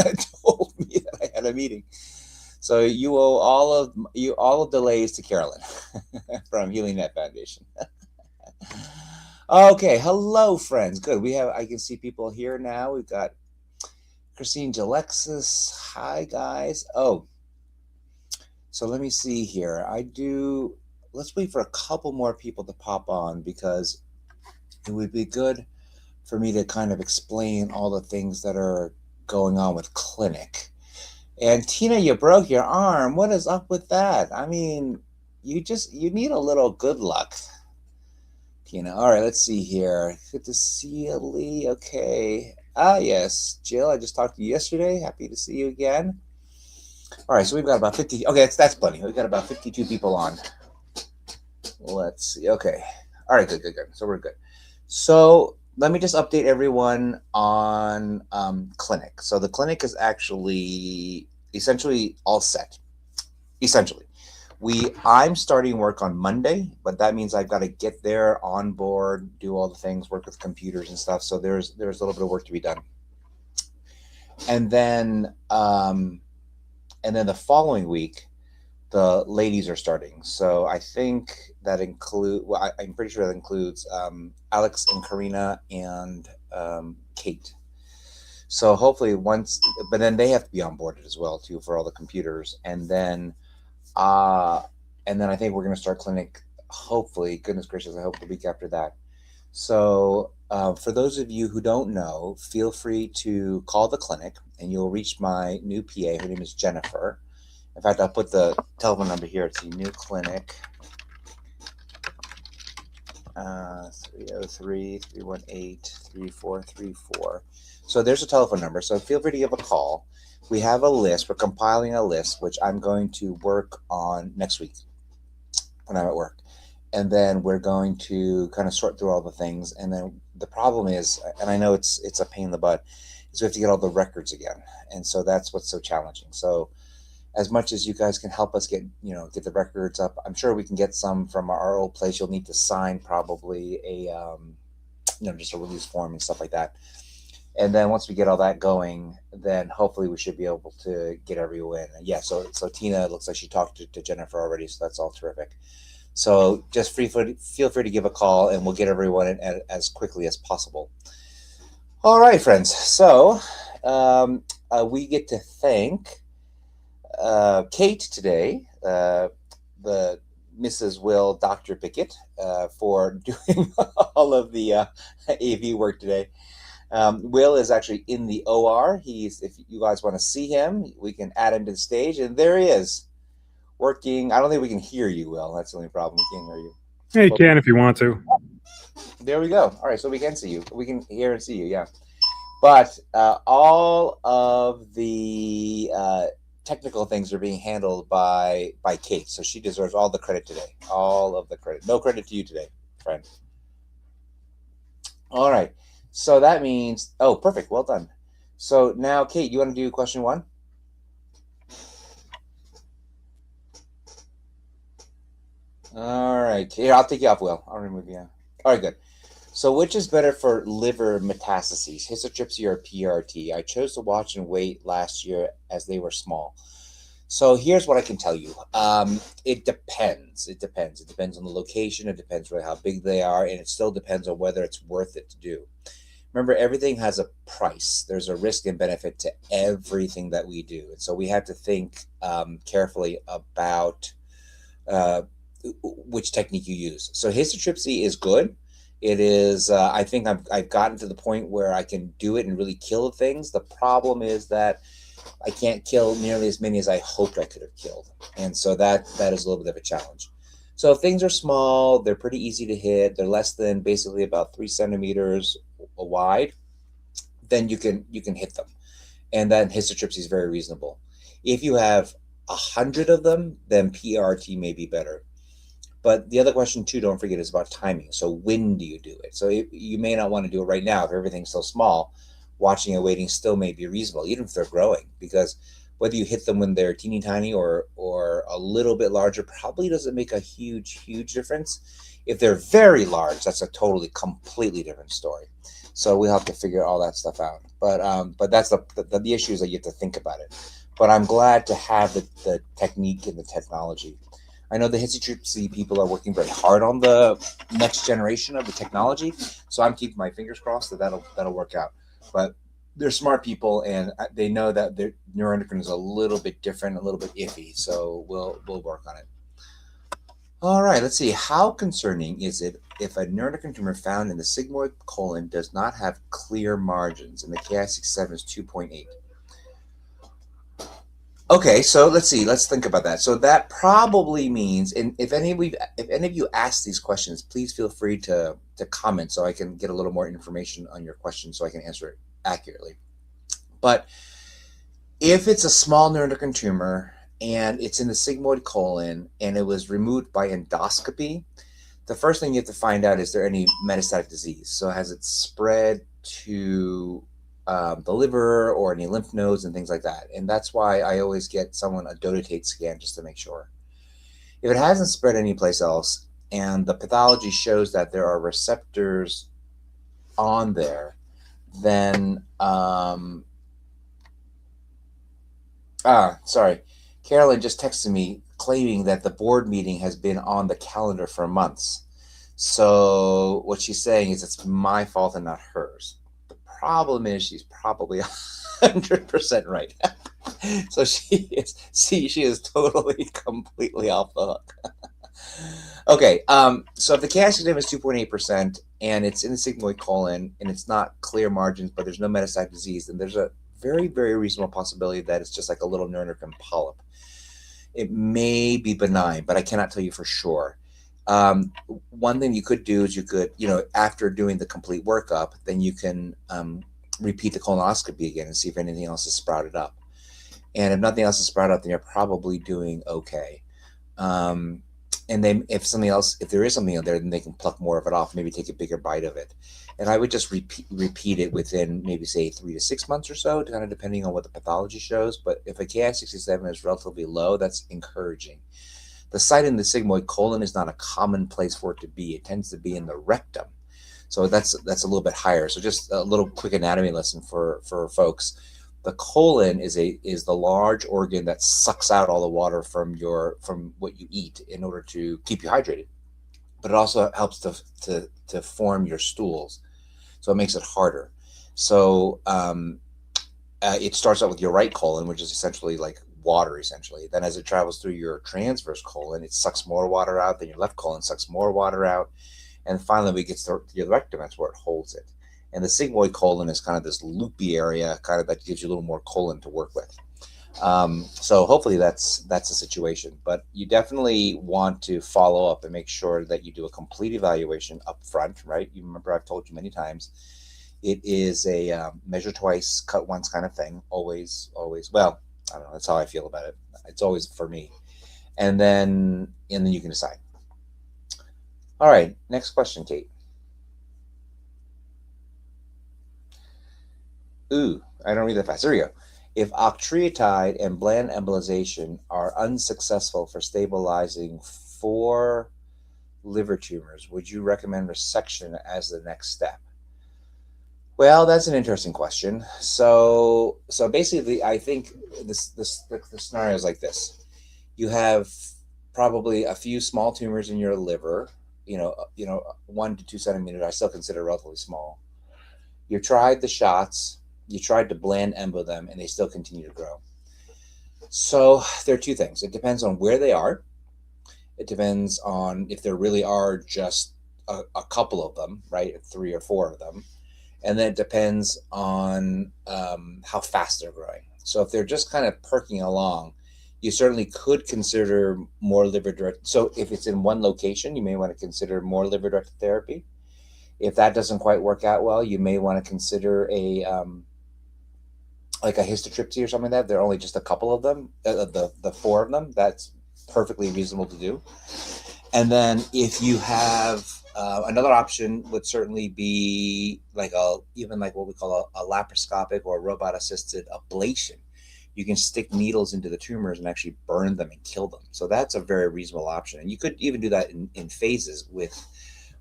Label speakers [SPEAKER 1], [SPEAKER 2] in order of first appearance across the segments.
[SPEAKER 1] told me that I had a meeting. So you owe all of delays to Carolyn from Healing Net Foundation. Okay, hello friends. Good. I can see people here now. We've got Christine Alexis. Hi guys. Oh, so let me see here. Let's wait for a couple more people to pop on because it would be good for me to kind of explain all the things that are going on with clinic. And Tina, you broke your arm. What is up with that? I mean, you need a little good luck, Tina. All right, let's see here. Good to see you, Lee. Okay. Ah, yes, Jill. I just talked to you yesterday. Happy to see you again. All right, so we've got about 50. Okay, that's plenty. We've got about 52 people on. Let's see. Okay. All right, good. So we're good. So let me just update everyone on clinic. So the clinic is actually essentially all set. Essentially, I'm starting work on Monday, but that means I've got to get there, on board, do all the things, work with computers and stuff. So there's a little bit of work to be done, and then the following week, the ladies are starting. So I think that I'm pretty sure that includes Alex and Karina and Kate. So hopefully but then they have to be onboarded as well too for all the computers, and then I think we're going to start clinic. Hopefully, goodness gracious, I hope the week after that. So for those of you who don't know, feel free to call the clinic, and you'll reach my new PA. Her name is Jennifer. In fact, I'll put the telephone number here. It's the new clinic. 303-318-3434. So there's a telephone number. So feel free to give a call. We have a list. We're compiling a list, which I'm going to work on next week when I'm at work. And then we're going to kind of sort through all the things. And then the problem is, and I know it's a pain in the butt, is we have to get all the records again. And so that's what's so challenging. So as much as you guys can help us get the records up, I'm sure we can get some from our old place. You'll need to sign probably just a release form and stuff like that. And then once we get all that going, then hopefully we should be able to get everyone. Yeah, so Tina, it looks like she talked to Jennifer already, so that's all terrific. So just feel free to give a call, and we'll get everyone in as quickly as possible. All right, friends. So we get to thank Kate today, the Mrs. Will Dr. Pickett, for doing all of the AV work today. Will is actually in the OR. If you guys want to see him, we can add him to the stage, and there he is, working. I don't think we can hear you, Will. That's the only problem. We can't hear you.
[SPEAKER 2] Yeah, you can if you want to.
[SPEAKER 1] There we go. All right, so we can see you. We can hear and see you, yeah. But all of the technical things are being handled by Kate, so she deserves all the credit today. All of the credit. No credit to you today, friend. All right. So that means, oh, perfect. Well done. So now, Kate, you want to do question one? All right. Here, I'll take you off, Will. I'll remove you. All right, good. So which is better for liver metastases, hisotrypsy or PRT? I chose to watch and wait last year as they were small. So here's what I can tell you. It depends. It depends. It depends on the location. It depends really how big they are. And it still depends on whether it's worth it to do. Remember, everything has a price. There's a risk and benefit to everything that we do. And so we have to think carefully about which technique you use. So hisotrypsy is good. It is, I think I've gotten to the point where I can do it and really kill things. The problem is that I can't kill nearly as many as I hoped I could have killed. And so that is a little bit of a challenge. So if things are small, they're pretty easy to hit. They're less than basically about 3 centimeters wide, then you can hit them. And then hisotrypsy is very reasonable. If you have 100 of them, then PRT may be better. But the other question too, don't forget, is about timing. So when do you do it? So you may not want to do it right now if everything's so small. Watching and waiting still may be reasonable, even if they're growing, because whether you hit them when they're teeny tiny or a little bit larger probably doesn't make a huge difference. If they're very large, that's a completely different story. So we'll have to figure all that stuff out. But that's the issue is that you have to think about it. But I'm glad to have the technique and the technology. I know the history people are working very hard on the next generation of the technology, so I'm keeping my fingers crossed that that'll work out. But they're smart people, and they know that their neuroendocrine is a little bit different, a little bit iffy. So we'll work on it. All right, let's see. How concerning is it if a neuroendocrine tumor found in the sigmoid colon does not have clear margins and the Ki67 is 2.8? Okay, so let's see. Let's think about that. So that probably means, and if any of you ask these questions, please feel free to comment so I can get a little more information on your question so I can answer it accurately. But if it's a small neuroendocrine tumor and it's in the sigmoid colon and it was removed by endoscopy, the first thing you have to find out is there any metastatic disease. So has it spread to the liver or any lymph nodes and things like that? And that's why I always get someone a dotatate scan just to make sure. If it hasn't spread anyplace else and the pathology shows that there are receptors on there, then sorry, Carolyn just texted me claiming that the board meeting has been on the calendar for months. So what she's saying is it's my fault and not hers. The problem is she's probably 100% right. So she is totally, completely off the hook. Okay, so if the cash name is 2.8% and it's in the sigmoid colon and it's not clear margins, but there's no metastatic disease, then there's a very, very reasonable possibility that it's just like a little neuroendocrine polyp. It may be benign, but I cannot tell you for sure. One thing you could do is you could, after doing the complete workup, then you can repeat the colonoscopy again and see if anything else is sprouted up. And if nothing else is sprouted up, then you're probably doing okay. And then if there is something out there, then they can pluck more of it off, maybe take a bigger bite of it. And I would just repeat it within maybe say 3 to 6 months or so, kind of depending on what the pathology shows. But if a Ki67 is relatively low, that's encouraging. The site in the sigmoid colon is not a common place for it to be. It tends to be in the rectum. So that's a little bit higher. So just a little quick anatomy lesson for folks. The colon is the large organ that sucks out all the water from what you eat in order to keep you hydrated. But it also helps to form your stools. So it makes it harder. So it starts out with your right colon, which is essentially like water, essentially. Then as it travels through your transverse colon, it sucks more water out. Then your left colon sucks more water out. And finally, when it gets to your rectum, that's where it holds it. And the sigmoid colon is kind of this loopy area, kind of that gives you a little more colon to work with. So hopefully that's the situation. But you definitely want to follow up and make sure that you do a complete evaluation up front, right? You remember I've told you many times, it is a measure twice, cut once kind of thing. Always. Well, I don't know. That's how I feel about it. It's always for me. And then you can decide. All right. Next question, Kate. Ooh, I don't read that fast. There we go. If octreotide and bland embolization are unsuccessful for stabilizing 4 liver tumors, would you recommend resection as the next step? Well, that's an interesting question. So basically, I think the scenario is like this: you have probably a few small tumors in your liver, 1 to 2 centimeters. I still consider relatively small. You tried the shots. You tried to bland embo them, and they still continue to grow. So there are 2 things. It depends on where they are. It depends on if there really are just a couple of them, right? 3 or 4 of them. And then it depends on how fast they're growing. So if they're just kind of perking along, you certainly could consider more liver-directed. So if it's in one location, you may want to consider more liver-directed therapy. If that doesn't quite work out well, you may want to consider like a histotripsy or something like that. There are only just a couple of them, the 4 of them. That's perfectly reasonable to do. And then if you have another option would certainly be even what we call a laparoscopic or robot-assisted ablation. You can stick needles into the tumors and actually burn them and kill them. So that's a very reasonable option. And you could even do that in phases with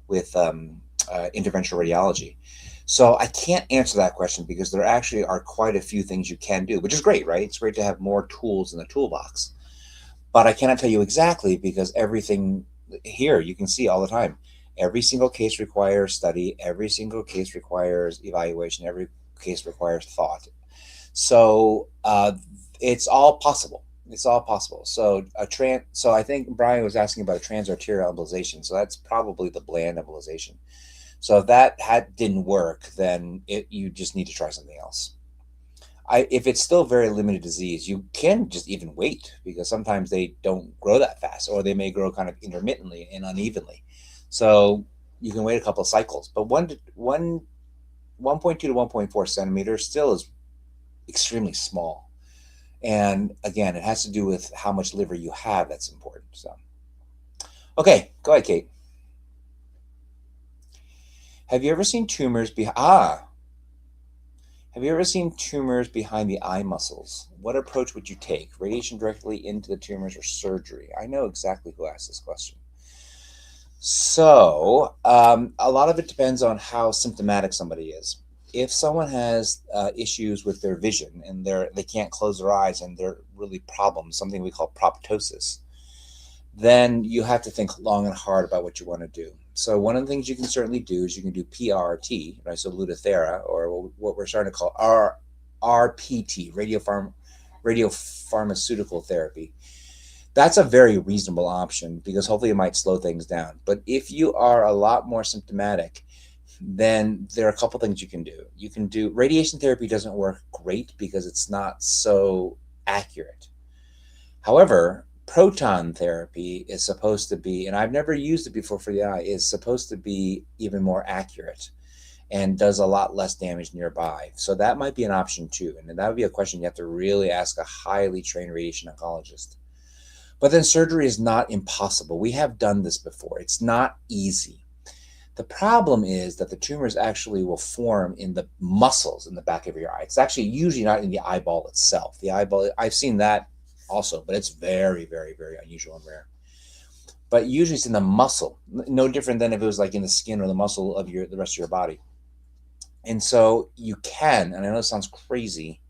[SPEAKER 1] interventional radiology. So I can't answer that question because there actually are quite a few things you can do, which is great, right? It's great to have more tools in the toolbox. But I cannot tell you exactly because everything here you can see all the time. Every single case requires study, every single case requires evaluation, every case requires thought. So it's all possible. It's all possible. So I think Brian was asking about a transarterial embolization. So that's probably the bland embolization. So if didn't work, then you just need to try something else. If it's still very limited disease, you can just even wait because sometimes they don't grow that fast, or they may grow kind of intermittently and unevenly. So you can wait a couple of cycles. But 1.2 to 1.4 centimeters still is extremely small. And again, it has to do with how much liver you have. That's important. So, okay, go ahead, Kate. Have you ever seen tumors Have you ever seen tumors behind the eye muscles? What approach would you take? Radiation directly into the tumors or surgery? I know exactly who asked this question. So, a lot of it depends on how symptomatic somebody is. If someone has issues with their vision and they can't close their eyes and they're really problems, something we call proptosis, then you have to think long and hard about what you want to do. So one of the things you can certainly do is you can do PRT, right? So Lutathera, or what we're starting to call RPT, radiopharmaceutical therapy. That's a very reasonable option because hopefully it might slow things down. But if you are a lot more symptomatic, then there are a couple things you can do. You can do radiation therapy. Doesn't work great because it's not so accurate. However, proton therapy is supposed to be, and I've never used it before for the eye, is supposed to be even more accurate and does a lot less damage nearby. So that might be an option too. And that would be a question you have to really ask a highly trained radiation oncologist. But then surgery is not impossible. We have done this before. It's not easy. The problem is that the tumors actually will form in the muscles in the back of your eye. It's actually usually not in the eyeball itself. The eyeball, I've seen that also, but it's very, very, very unusual and rare. But usually it's in the muscle, no different than if it was like in the skin or the muscle of the rest of your body. And so you can, and I know it sounds crazy,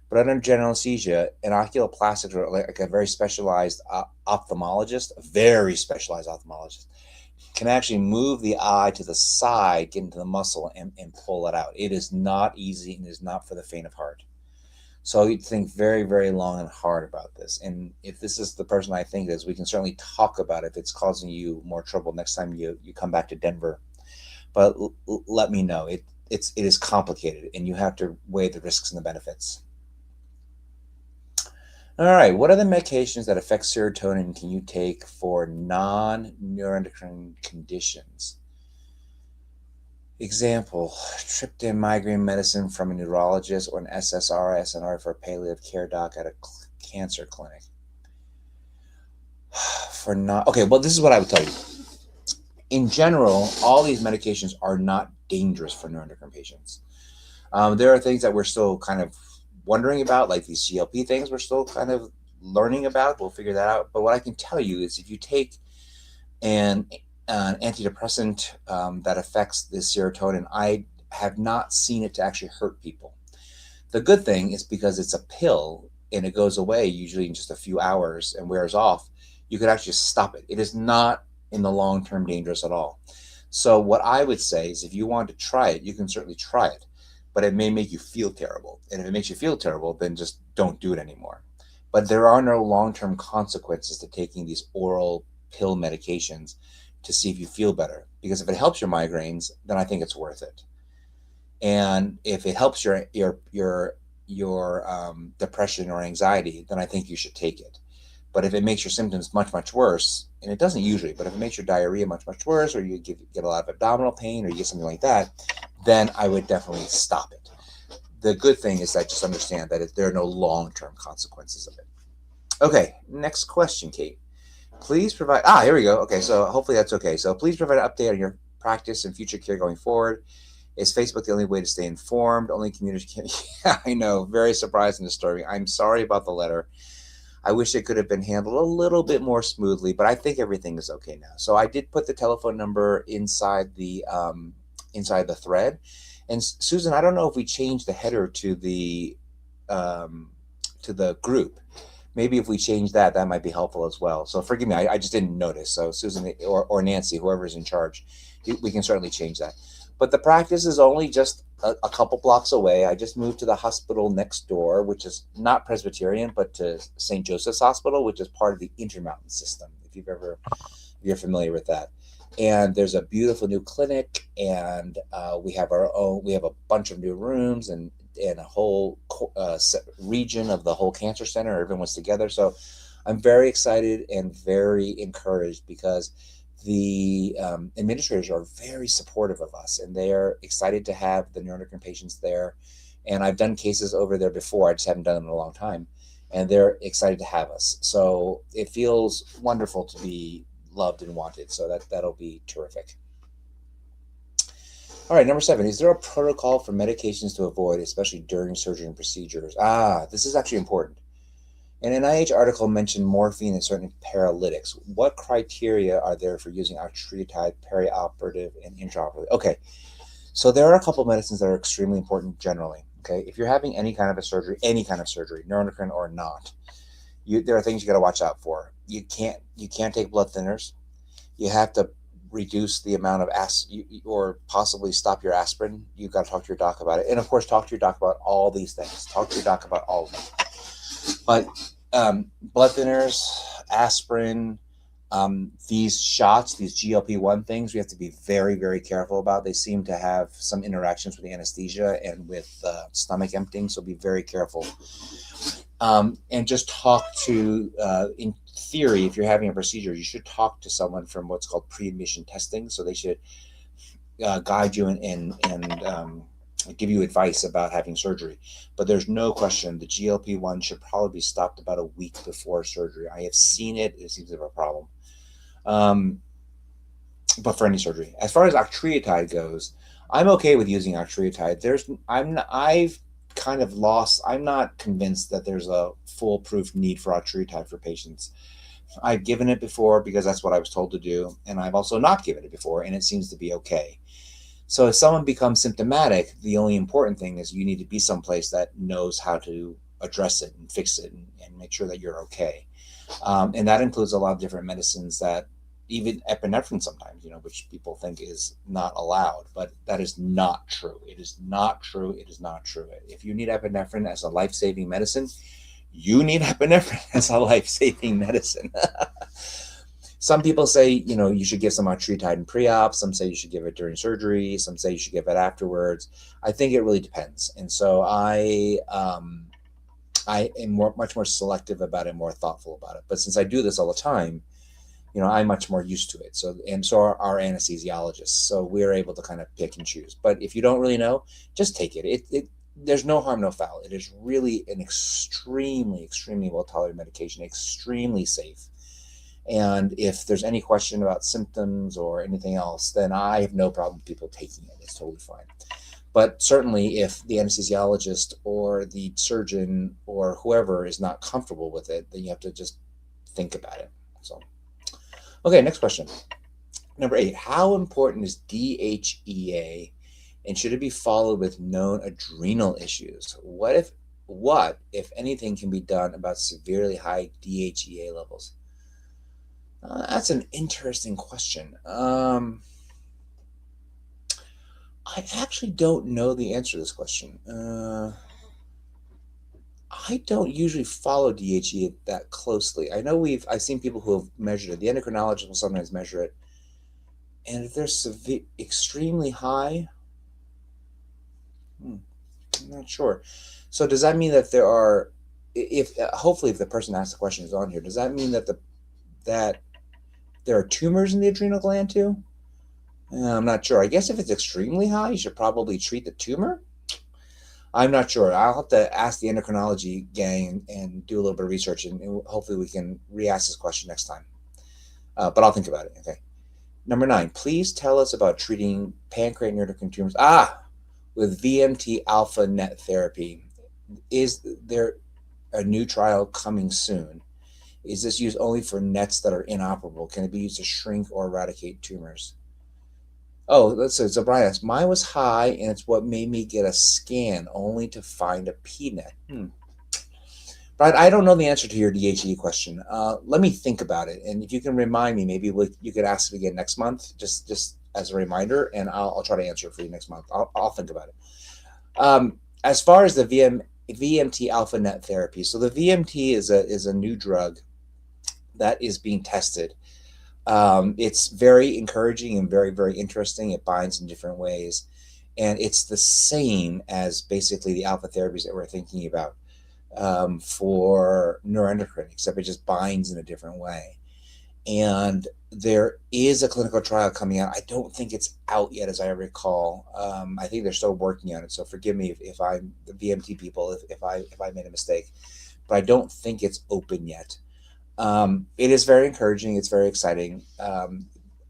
[SPEAKER 1] but under general anesthesia, an oculoplastic or like a very specialized ophthalmologist, a very specialized ophthalmologist, can actually move the eye to the side, get into the muscle, and pull it out. It is not easy and is not for the faint of heart. So you think very, very long and hard about this. And if this is the person I think it is, we can certainly talk about it if it's causing you more trouble next time you come back to Denver. But let me know. It is complicated, and you have to weigh the risks and the benefits. All right, what are the medications that affect serotonin can you take for non-neuroendocrine conditions? Example, triptan migraine medicine from a neurologist or an SSRI for a palliative care doc at a cancer clinic. Okay, well, this is what I would tell you. In general, all these medications are not dangerous for neuroendocrine patients. There are things that we're still kind of wondering about, like these GLP things we're still kind of learning about. We'll figure that out. But what I can tell you is if you take an antidepressant that affects the serotonin, I have not seen it to actually hurt people. The good thing is because it's a pill and it goes away usually in just a few hours and wears off, you could actually stop it. It is not in the long term dangerous at all. So what I would say is if you want to try it, you can certainly try it, but it may make you feel terrible. And if it makes you feel terrible, then just don't do it anymore. But there are no long-term consequences to taking these oral pill medications to see if you feel better. Because if it helps your migraines, then I think it's worth it. And if it helps your depression or anxiety, then I think you should take it. But if it makes your symptoms much, much worse, and it doesn't usually, but if it makes your diarrhea much, much worse, or you get a lot of abdominal pain, or you get something like that, then I would definitely stop it. The good thing is that just understand that there are no long-term consequences of it. Okay, next question, Kate. Please provide, here we go. Okay, so hopefully that's okay. So please provide an update on your practice and future care going forward. Is Facebook the only way to stay informed? Only communities can, yeah, I know, very surprising and disturbing. I'm sorry about the letter. I wish it could have been handled a little bit more smoothly, but I think everything is okay now. So I did put the telephone number inside the thread, And Susan, I don't know if we changed the header to the group. Maybe if we change that, that might be helpful as well. So forgive me, I just didn't notice. So Susan or Nancy, whoever's in charge, we can certainly change that. But the practice is only just a couple blocks away. I just moved to the hospital next door, which is not Presbyterian, but to St. Joseph's Hospital, which is part of the Intermountain system, if you're familiar with that. And there's a beautiful new clinic, and we have a bunch of new rooms and a whole region of the whole cancer center. Everyone's together. So I'm very excited and very encouraged because the administrators are very supportive of us, and they are excited to have the neuroendocrine patients there. And I've done cases over there before. I just haven't done them in a long time. And they're excited to have us. So it feels wonderful to be loved and wanted. So that'll be terrific. All right, number 7. Is there a protocol for medications to avoid, especially during surgery and procedures? This is actually important. An NIH article mentioned morphine in certain paralytics. What criteria are there for using octreotide perioperative and intraoperative? Okay, so there are a couple of medicines that are extremely important generally. Okay, if you're having any kind of surgery, neuroendocrine or not, there are things you got to watch out for. You can't take blood thinners. You have to reduce the amount of or possibly stop your aspirin. You've got to talk to your doc about it, and of course, talk to your doc about all these things. Talk to your doc about all of them. But blood thinners, aspirin, these shots, these GLP-1 things, we have to be very, very careful about. They seem to have some interactions with the anesthesia and with stomach emptying, so be very careful. And just talk to, in theory, if you're having a procedure, you should talk to someone from what's called pre-admission testing. So they should guide you and give you advice about having surgery. But there's no question the GLP-1 should probably be stopped about a week before surgery. I have seen it. It seems to have a problem. But for any surgery. As far as octreotide goes, I'm okay with using octreotide. I'm not convinced that there's a foolproof need for octreotide for patients. I've given it before because that's what I was told to do, and I've also not given it before, and it seems to be okay. So if someone becomes symptomatic, the only important thing is you need to be someplace that knows how to address it and fix it and make sure that you're okay. And that includes a lot of different medicines, that even epinephrine sometimes, which people think is not allowed, but that is not true. It is not true. It is not true. If you need epinephrine as a life-saving medicine, you need epinephrine as a life-saving medicine. Some people say, you should give some octreotide in pre-op. Some say you should give it during surgery. Some say you should give it afterwards. I think it really depends. And so I am much more selective about it, more thoughtful about it. But since I do this all the time, I'm much more used to it. So are our anesthesiologists. So we're able to kind of pick and choose. But if you don't really know, just take it. There's no harm, no foul. It is really an extremely, extremely well-tolerated medication, extremely safe. And if there's any question about symptoms or anything else, then I have no problem with people taking it. It's totally fine. But certainly if the anesthesiologist or the surgeon or whoever is not comfortable with it, then you have to just think about it. So, okay, next question. Number 8, how important is DHEA, and should it be followed with known adrenal issues? What, if anything, can be done about severely high DHEA levels? That's an interesting question. I actually don't know the answer to this question. I don't usually follow DHEA that closely. I know I've seen people who have measured it. The endocrinologist will sometimes measure it. And if they're extremely high, I'm not sure. So does that mean that hopefully if the person asked the question is on here, does that mean that that there are tumors in the adrenal gland too? I'm not sure. I guess if it's extremely high, you should probably treat the tumor. I'm not sure. I'll have to ask the endocrinology gang and do a little bit of research, and hopefully we can re-ask this question next time. But I'll think about it. Okay. Number 9, please tell us about treating pancreatic neuroendocrine tumors. With VMT alpha net therapy. Is there a new trial coming soon? Is this used only for nets that are inoperable? Can it be used to shrink or eradicate tumors? Oh, let's see. So Brian asked, mine was high, and it's what made me get a scan, only to find a PNET. Brian, I don't know the answer to your DHE question. Let me think about it, and if you can remind me, maybe you could ask it again next month, just as a reminder, and I'll try to answer it for you next month. I'll think about it. As far as the VMT alpha net therapy, so the VMT is a new drug that is being tested. It's very encouraging and very, very interesting. It binds in different ways. And it's the same as basically the alpha therapies that we're thinking about for neuroendocrine, except it just binds in a different way. And there is a clinical trial coming out. I don't think it's out yet, as I recall. I think they're still working on it. So forgive me if I'm the VMT people, if I made a mistake. But I don't think it's open yet. It is very encouraging. It's very exciting.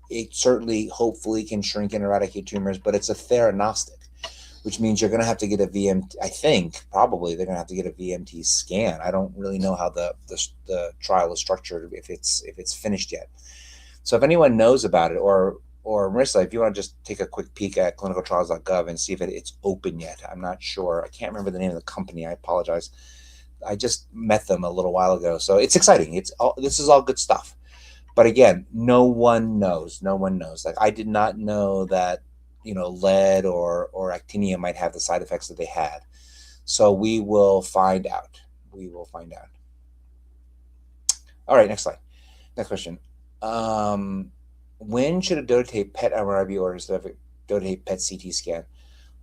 [SPEAKER 1] It certainly, hopefully, can shrink and eradicate tumors, but it's a theranostic, which means you're going to have to get a VMT. I think probably they're going to have to get a VMT scan. I don't really know how the trial is structured, if it's finished yet. So if anyone knows about it, or Marissa, if you want to just take a quick peek at clinicaltrials.gov and see if it's open yet. I'm not sure. I can't remember the name of the company. I apologize. I just met them a little while ago, so it's exciting. This is all good stuff. But again, no one knows. No one knows. Like, I did not know that lead or actinium might have the side effects that they had. So we will find out. We will find out. All right, next slide. Next question. When should a dotatate PET MRI be ordered instead of a dotatate PET CT scan?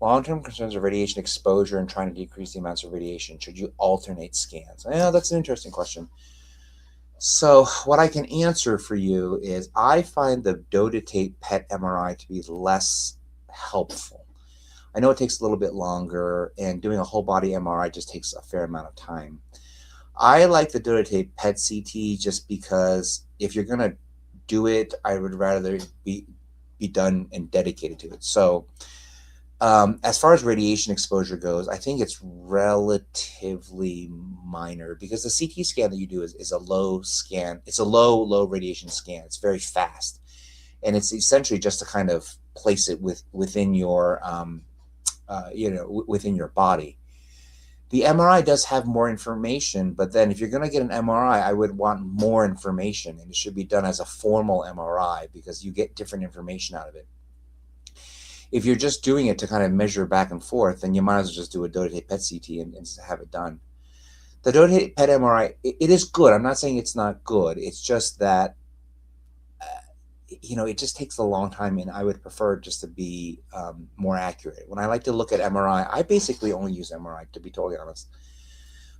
[SPEAKER 1] Long-term concerns of radiation exposure and trying to decrease the amounts of radiation. Should you alternate scans? Yeah, that's an interesting question. So what I can answer for you is I find the dotatate PET MRI to be less helpful. I know it takes a little bit longer, and doing a whole body MRI just takes a fair amount of time. I like the dotatate PET CT just because if you're going to do it, I would rather be done and dedicated to it. So as far as radiation exposure goes, I think it's relatively minor because the CT scan that you do is a low scan. It's a low radiation scan. It's very fast. And it's essentially just to kind of place it within your, within your body. The MRI does have more information, but then if you're going to get an MRI, I would want more information, and it should be done as a formal MRI because you get different information out of it. If you're just doing it to kind of measure back and forth, then you might as well just do a dotatate PET CT and have it done. The dotatate PET MRI, it is good. I'm not saying it's not good. It's just that, it just takes a long time, and I would prefer just to be more accurate. When I like to look at MRI, I basically only use MRI, to be totally honest,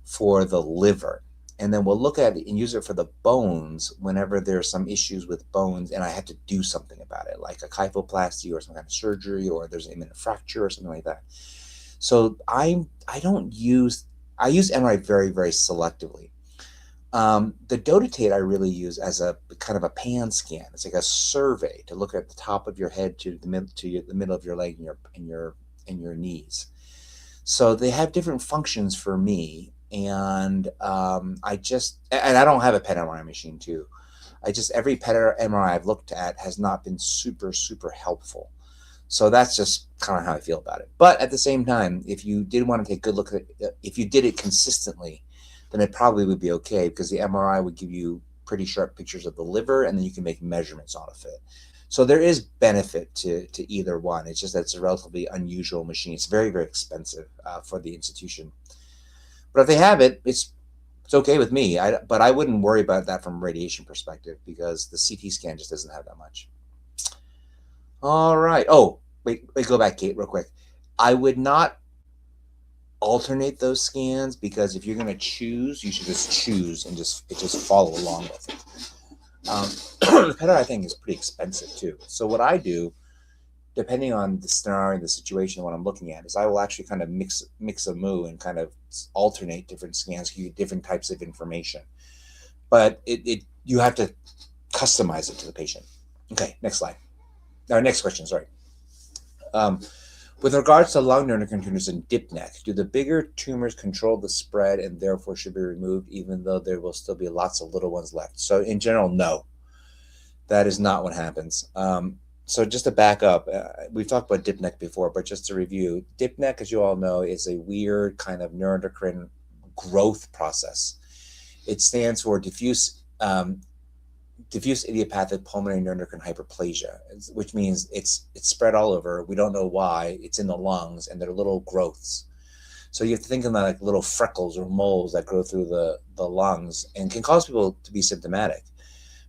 [SPEAKER 1] for the liver. And then we'll look at it and use it for the bones whenever there's some issues with bones and I have to do something about it, like a kyphoplasty or some kind of surgery, or there's an imminent fracture or something like that. So I use MRI very, very selectively. The dotatate I really use as a kind of a pan scan. It's like a survey to look at the top of your head to the middle of your leg and your knees. So they have different functions for me. And I don't have a PET MRI machine too. Every PET MRI I've looked at has not been super, super helpful. So that's just kind of how I feel about it. But at the same time, if you did want to take a good look at it, if you did it consistently, then it probably would be okay because the MRI would give you pretty sharp pictures of the liver, and then you can make measurements out of it. So there is benefit to either one. It's just that it's a relatively unusual machine. It's very, very expensive for the institution. But if they have it, it's okay with me. But I wouldn't worry about that from a radiation perspective because the CT scan just doesn't have that much. All right. Oh, wait, go back, Kate, real quick. I would not alternate those scans because if you're going to choose, you should just choose and just follow along with it. The PET, I think, is pretty expensive too. So what I do, depending on the scenario, the situation, what I'm looking at, is I will actually kind of mix a moo and kind of alternate different scans, give you different types of information. But you have to customize it to the patient. Okay, next slide. Our next question, sorry. With regards to lung neuroendocrine tumors and dip neck, do the bigger tumors control the spread and therefore should be removed, even though there will still be lots of little ones left? So in general, no. That is not what happens. So just to back up, we've talked about dip neck before, but just to review, dip neck, as you all know, is a weird kind of neuroendocrine growth process. It stands for diffuse idiopathic pulmonary neuroendocrine hyperplasia, which means it's spread all over. We don't know why. It's in the lungs, and they're little growths. So you have to think of them like little freckles or moles that grow through the lungs and can cause people to be symptomatic.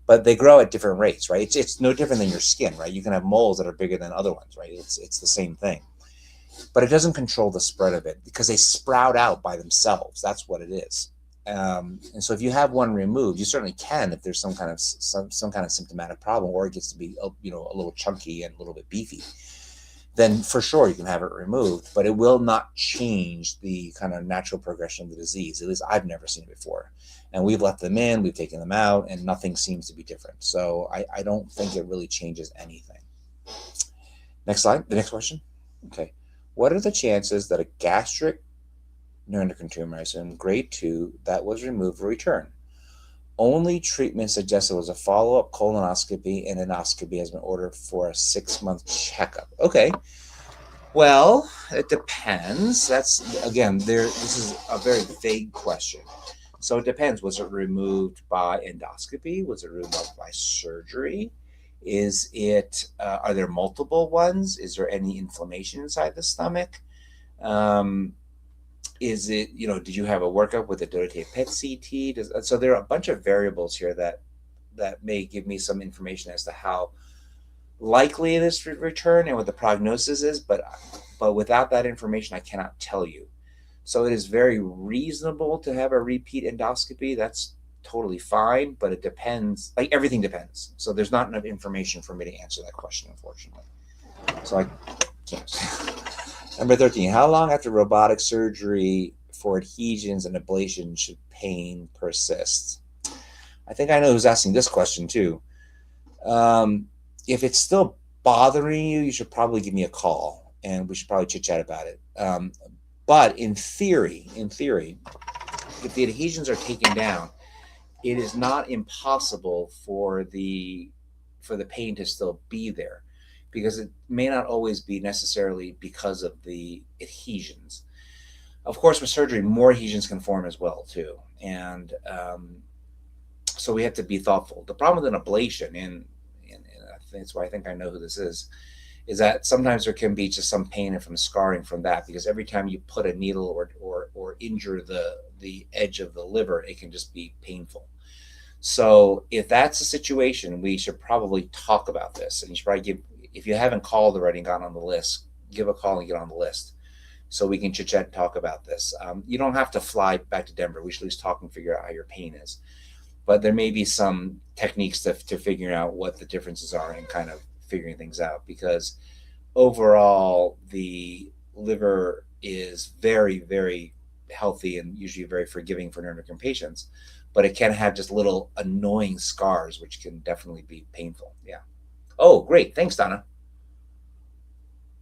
[SPEAKER 1] But they grow at different rates, right? It's no different than your skin, right? You can have moles that are bigger than other ones, right? It's the same thing. But it doesn't control the spread of it because they sprout out by themselves. That's what it is. And so if you have one removed, you certainly can if there's some kind of symptomatic problem, or it gets to be a little chunky and a little bit beefy. Then for sure you can have it removed, but it will not change the kind of natural progression of the disease. At least I've never seen it before. And we've let them in, we've taken them out, and nothing seems to be different. So I don't think it really changes anything. Next slide, the next question. Okay. What are the chances that a gastric neuroendocrine tumor, I assume grade 2, that was removed will return? Only treatment suggested was a follow-up colonoscopy, and endoscopy has been ordered for a 6-month checkup. Okay. Well, it depends. That's, again, this is a very vague question. So it depends. Was it removed by endoscopy? Was it removed by surgery? Is it, are there multiple ones? Is there any inflammation inside the stomach? Is it, did you have a workup with a dotatate PET CT? So there are a bunch of variables here that may give me some information as to how likely it is to return and what the prognosis is, but without that information, I cannot tell you. So it is very reasonable to have a repeat endoscopy. That's totally fine, but it depends. Like everything depends. So there's not enough information for me to answer that question, unfortunately. So I can't. Number 13, how long after robotic surgery for adhesions and ablation should pain persist? I think I know who's asking this question too. If it's still bothering you, you should probably give me a call and we should probably chit chat about it. But in theory, if the adhesions are taken down, it is not impossible for the pain to still be there, because it may not always be necessarily because of the adhesions. Of course, with surgery, more adhesions can form as well too, and so we have to be thoughtful. The problem with an ablation, and that's why I think I know who this is that sometimes there can be just some pain and from scarring from that, because every time you put a needle or injure the edge of the liver, it can just be painful. So if that's the situation, we should probably talk about this, and you should probably if you haven't called already and gotten on the list, give a call and get on the list so we can chit chat and talk about this. You don't have to fly back to Denver. We should at least talk and figure out how your pain is. But there may be some techniques to figuring out what the differences are and kind of figuring things out, because overall the liver is very, very healthy and usually very forgiving for neuroendocrine patients, but it can have just little annoying scars, which can definitely be painful. Yeah. Oh, great. Thanks, Donna.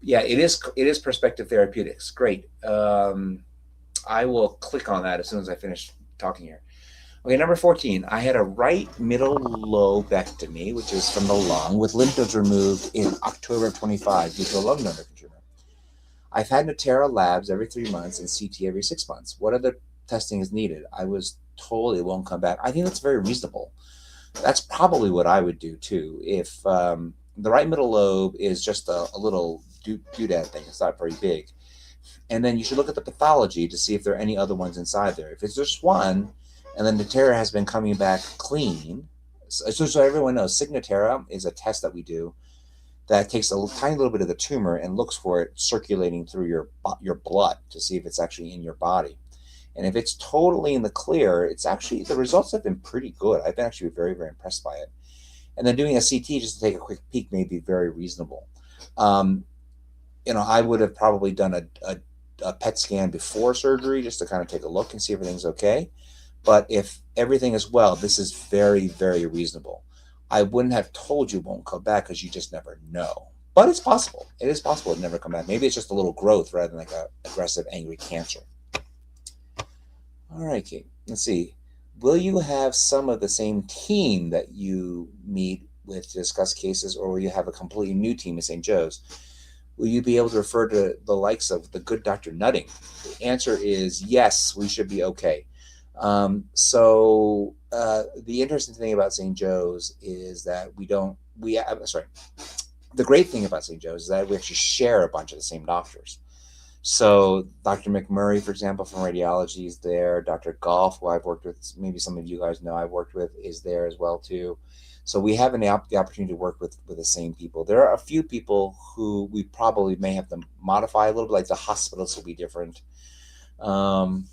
[SPEAKER 1] Yeah, it is Perspective Therapeutics. Great. I will click on that as soon as I finish talking here. Okay, number 14. I had a right middle lobectomy, which is from the lung, with lymph nodes removed in October of 25 due to a lung neuroendocrine tumor. I've had Natera labs every 3 months and CT every 6 months. What other testing is needed? I was told it won't come back. I think that's very reasonable. That's probably what I would do too. If the right middle lobe is just a little doodad thing, it's not very big. And then you should look at the pathology to see if there are any other ones inside there. If it's just one, and then Natera has been coming back clean, so everyone knows, Signatera is a test that we do that takes a tiny little bit of the tumor and looks for it circulating through your blood to see if it's actually in your body. And if it's totally in the clear, it's actually, the results have been pretty good. I've been actually very, very impressed by it. And then doing a CT just to take a quick peek may be very reasonable. I would have probably done a PET scan before surgery just to kind of take a look and see if everything's okay. But if everything is well, this is very, very reasonable. I wouldn't have told you it won't come back because you just never know. But it's possible. It is possible to never come back. Maybe it's just a little growth rather than like an aggressive, angry cancer. All right, Kate. Let's see. Will you have some of the same team that you meet with to discuss cases, or will you have a completely new team at St. Joe's? Will you be able to refer to the likes of the good Dr. Nutting? The answer is yes, we should be okay. The interesting thing about St. Joe's is that the great thing about St. Joe's is that we actually share a bunch of the same doctors. So Dr. McMurray, for example, from radiology is there. Dr. Golf, who I've worked with, maybe some of you guys know I've worked with, is there as well too. So we have the opportunity to work with the same people. There are a few people who we probably may have to modify a little bit, like the hospitals will be different. Who am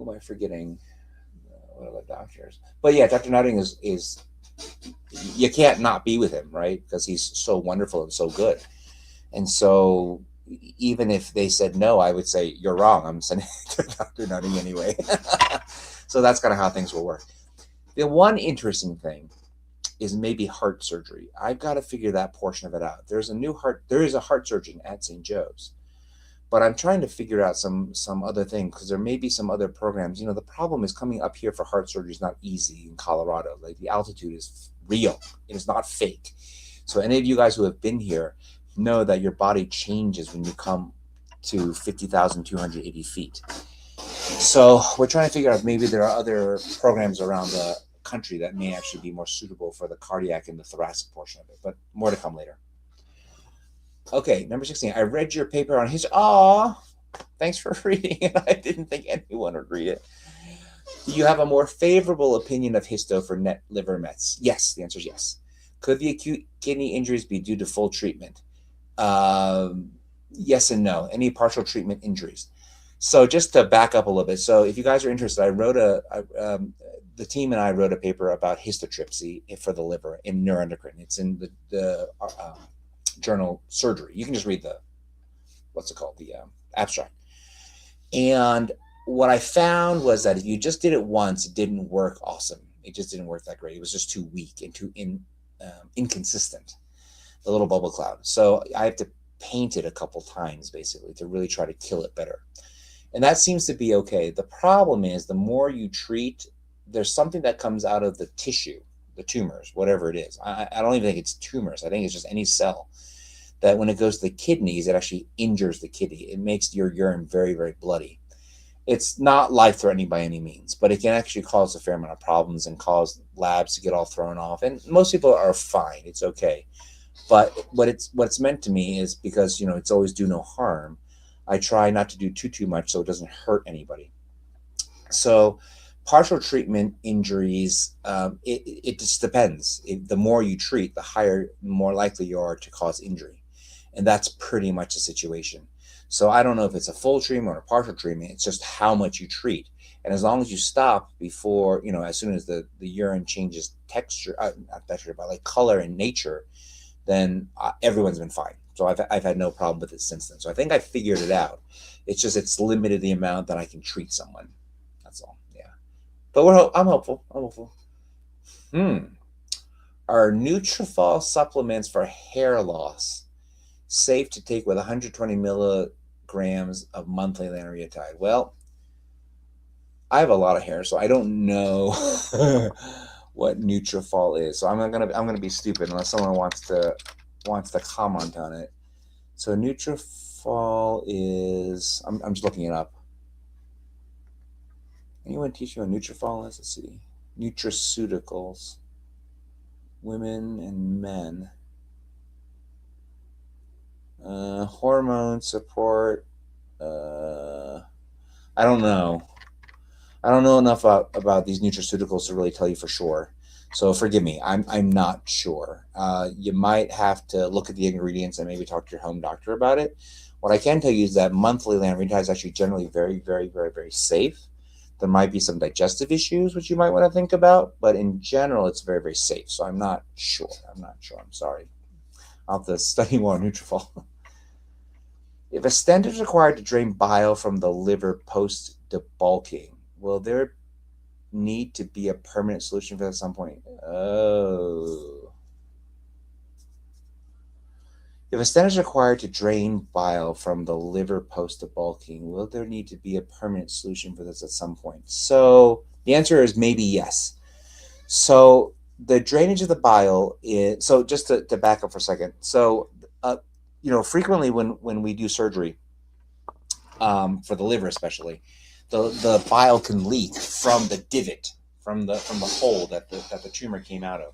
[SPEAKER 1] I forgetting? What other doctors? But yeah, Dr. Nutting is you can't not be with him, right? Because he's so wonderful and so good. And so even if they said no, I would say, you're wrong. I'm sending to Dr. Nutting anyway. So that's kind of how things will work. The one interesting thing is maybe heart surgery. I've got to figure that portion of it out. There is a heart surgeon at St. Joe's, but I'm trying to figure out some other thing, because there may be some other programs. The problem is coming up here for heart surgery is not easy in Colorado. Like, the altitude is real. It is not fake. So any of you guys who have been here know that your body changes when you come to 50,280 feet. So we're trying to figure out if maybe there are other programs around the country that may actually be more suitable for the cardiac and the thoracic portion of it, but more to come later. Okay, number 16. I read your paper on history. Aw, thanks for reading it. I didn't think anyone would read it. Do you have a more favorable opinion of histo for net liver mets? Yes, the answer is yes. Could the acute kidney injuries be due to full treatment? Yes and no. Any partial treatment injuries? So just to back up a little bit. So if you guys are interested, the team and I wrote a paper about histotripsy for the liver in Neuroendocrine. It's in the journal Surgery. You can just read the abstract. And what I found was that if you just did it once, it didn't work awesome. It just didn't work that great. It was just too weak and too inconsistent, the little bubble cloud. So I have to paint it a couple times, basically, to really try to kill it better. And that seems to be okay. The problem is, the more you treat, there's something that comes out of the tissue, the tumors, whatever it is. I don't even think it's tumors. I think it's just any cell that when it goes to the kidneys, it actually injures the kidney. It makes your urine very, very bloody. It's not life-threatening by any means, but it can actually cause a fair amount of problems and cause labs to get all thrown off. And most people are fine. It's okay. But what it's meant to me is, because, it's always do no harm, I try not to do too much so it doesn't hurt anybody. So partial treatment injuries, it just depends. The more you treat, the more likely you are to cause injury. And that's pretty much the situation. So I don't know if it's a full treatment or a partial treatment. It's just how much you treat. And as long as you stop before, as soon as the urine changes texture, not texture, but like color and nature, then everyone's been fine. So I've had no problem with it since then. So I think I figured it out. It's limited the amount that I can treat someone. That's all. Yeah. But I'm hopeful. Are Nutrafol supplements for hair loss safe to take with 120 milligrams of monthly lanreotide? Well, I have a lot of hair, so I don't know what Nutrafol is. So I'm gonna be stupid unless someone wants to comment on it. So Nutrafol is, I'm just looking it up. Anyone teach you what Nutrafol is? Let's see. Nutraceuticals. Women and men. Hormone support. I don't know. I don't know enough about these nutraceuticals to really tell you for sure. So forgive me, I'm not sure. You might have to look at the ingredients and maybe talk to your home doctor about it. What I can tell you is that monthly lanreotide is actually generally very, very, very, very safe. There might be some digestive issues which you might want to think about, but in general, it's very, very safe. So I'm not sure. I'm sorry. I'll have to study more on Nutrafol. If a stent is required to drain bile from the liver post-debulking, will there need to be a permanent solution for that at some point? Oh. If a stent is required to drain bile from the liver post-debulking, will there need to be a permanent solution for this at some point? So the answer is maybe yes. So the drainage of the bile is, so just to back up for a second. So, frequently when we do surgery, for the liver especially, the bile can leak from the divot, from the hole that the tumor came out of.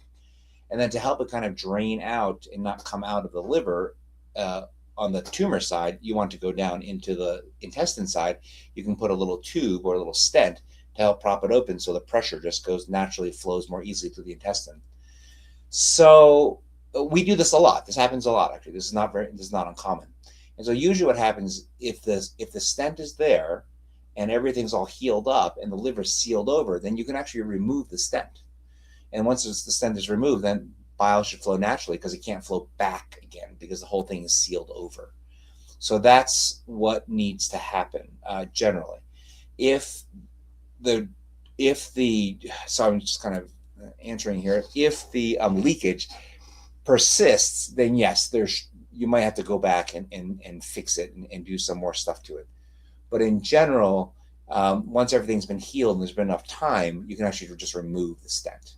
[SPEAKER 1] And then to help it kind of drain out and not come out of the liver, uh, on the tumor side, you want to go down into the intestine side. You can put a little tube or a little stent to help prop it open, so the pressure just goes naturally, flows more easily through the intestine. So we do this a lot. This happens a lot, actually. This is not uncommon. And so usually what happens, if the stent is there and everything's all healed up and the liver's sealed over, then you can actually remove the stent. And once the stent is removed, then bile should flow naturally, because it can't flow back again because the whole thing is sealed over. So that's what needs to happen, generally. If the if the so I'm just kind of answering here. If the leakage persists, then yes, you might have to go back and fix it, and do some more stuff to it. But in general, once everything's been healed and there's been enough time, you can actually just remove the stent.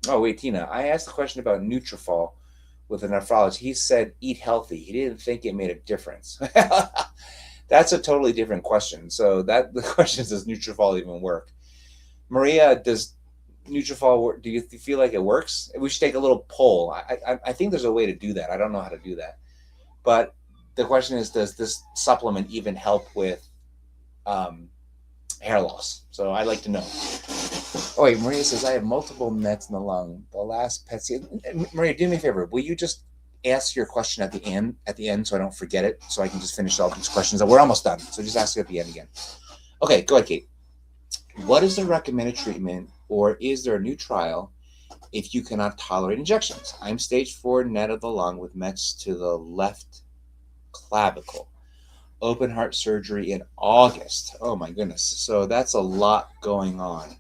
[SPEAKER 1] Oh, wait, Tina, I asked a question about Nutrafol with a nephrologist. He said eat healthy. He didn't think it made a difference. That's a totally different question. So the question is, does Nutrafol even work? Maria, does Nutrafol work? Do you feel like it works? We should take a little poll. I think there's a way to do that. I don't know how to do that. But the question is, does this supplement even help with hair loss? So I'd like to know. Oh, wait, Maria says, I have multiple mets in the lung. The last PET scan. Maria, do me a favor. Will you just ask your question at the end so I don't forget it, so I can just finish all these questions? We're almost done, so just ask it at the end again. Okay, go ahead, Kate. What is the recommended treatment, or is there a new trial if you cannot tolerate injections? I'm stage 4 NET of the lung with mets to the left clavicle. Open heart surgery in August. Oh my goodness. So that's a lot going on.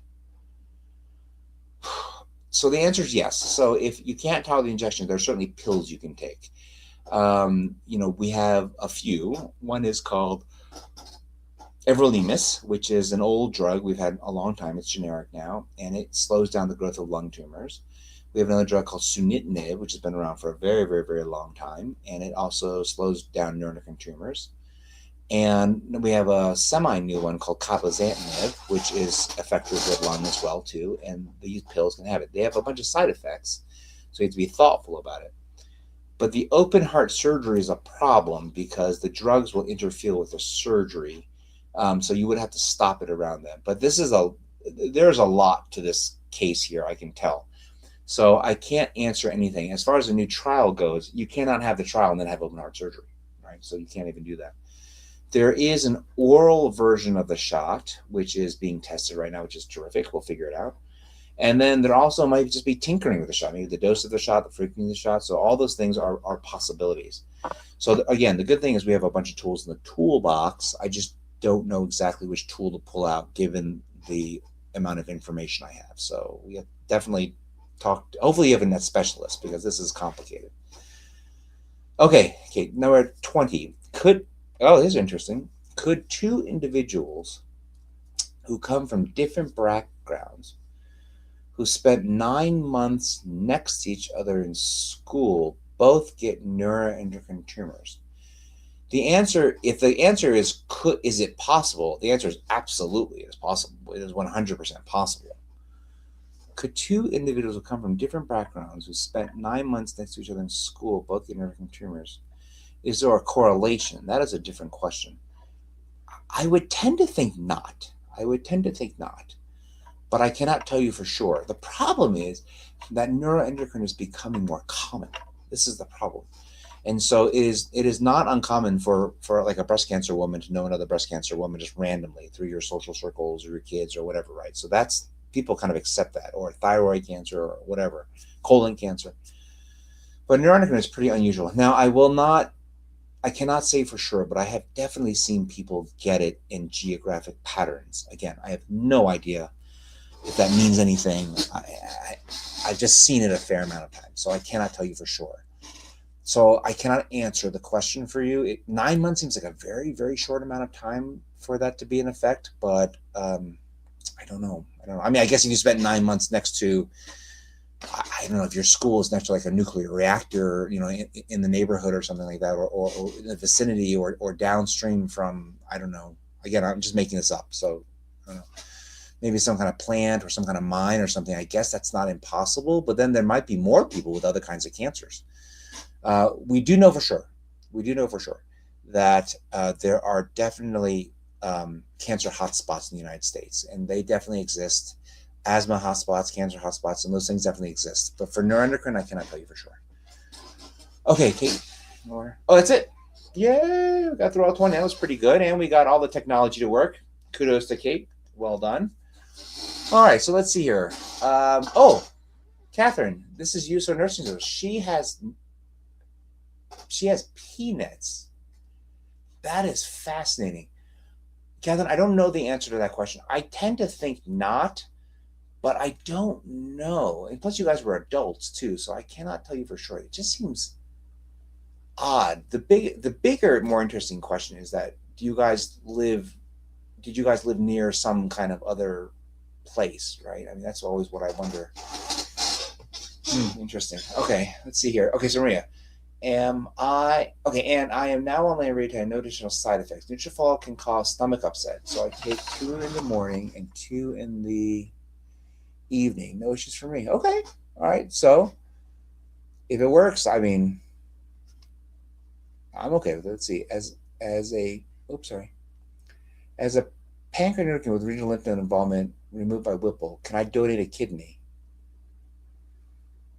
[SPEAKER 1] So the answer is yes. So if you can't tolerate the injection, there are certainly pills you can take. We have a few. One is called everolimus, which is an old drug we've had a long time. It's generic now, and it slows down the growth of lung tumors. We have another drug called sunitinib, which has been around for a very, very, very long time, and it also slows down neuroendocrine tumors. And we have a semi-new one called cabozantinib, which is effective with lung as well, too, and these pills can have it. They have a bunch of side effects, so you have to be thoughtful about it. But the open heart surgery is a problem because the drugs will interfere with the surgery, so you would have to stop it around that. But there's a lot to this case here, I can tell. So I can't answer anything. As far as a new trial goes, you cannot have the trial and then have open heart surgery, right? So you can't even do that. There is an oral version of the shot, which is being tested right now, which is terrific. We'll figure it out. And then there also might just be tinkering with the shot, maybe the dose of the shot, the frequency of the shot. So all those things are possibilities. So again, the good thing is we have a bunch of tools in the toolbox. I just don't know exactly which tool to pull out given the amount of information I have. So we have definitely hopefully you have a net specialist, because this is complicated. Okay, number 20. This is interesting. Could two individuals who come from different backgrounds, who spent 9 months next to each other in school, both get neuroendocrine tumors? If the answer is, is it possible? The answer is absolutely it is possible. It is 100% possible. Could two individuals who come from different backgrounds, who spent 9 months next to each other in school, both get neuroendocrine tumors? Is there a correlation? That is a different question. I would tend to think not. But I cannot tell you for sure. The problem is that neuroendocrine is becoming more common. This is the problem. And so it is not uncommon for like a breast cancer woman to know another breast cancer woman just randomly through your social circles or your kids or whatever, right? So that's, people kind of accept that, or thyroid cancer or whatever, colon cancer. But neuroendocrine is pretty unusual. Now, I cannot say for sure, but I have definitely seen people get it in geographic patterns. Again, I have no idea if that means anything. I've just seen it a fair amount of times, so I cannot tell you for sure. So I cannot answer the question for you. 9 months seems like a very, very short amount of time for that to be in effect, but I don't know. I mean, I guess if you spent 9 months next to, I don't know if your school is next to like a nuclear reactor, in the neighborhood or something like that, or in the vicinity, or downstream from, I don't know. Again, I'm just making this up. So I don't know. Maybe some kind of plant or some kind of mine or something. I guess that's not impossible, but then there might be more people with other kinds of cancers. We do know for sure that there are definitely cancer hotspots in the United States, and they definitely exist. Asthma hotspots, cancer hotspots, and those things definitely exist. But for neuroendocrine, I cannot tell you for sure. Okay, Kate. Oh, that's it. Yay, we got through all 20. That was pretty good, and we got all the technology to work. Kudos to Kate. Well done. All right, so let's see here. Catherine, this is use of nursing service. She has PNETs. That is fascinating. Catherine, I don't know the answer to that question. I tend to think not, but I don't know. And plus, you guys were adults too, so I cannot tell you for sure. It just seems odd. The bigger, more interesting question is that did you guys live near some kind of other place, right? I mean, that's always what I wonder. Interesting. Okay, let's see here. Okay, so Maria, and I am now on lanreotide, no additional side effects. Nutrafol can cause stomach upset, so I take 2 in the morning and 2 in the evening. No issues for me. Okay, all right. So if it works, I mean, I'm okay with it. Let's see. As a pancreatic with regional lymph node involvement removed by Whipple, can I donate a kidney?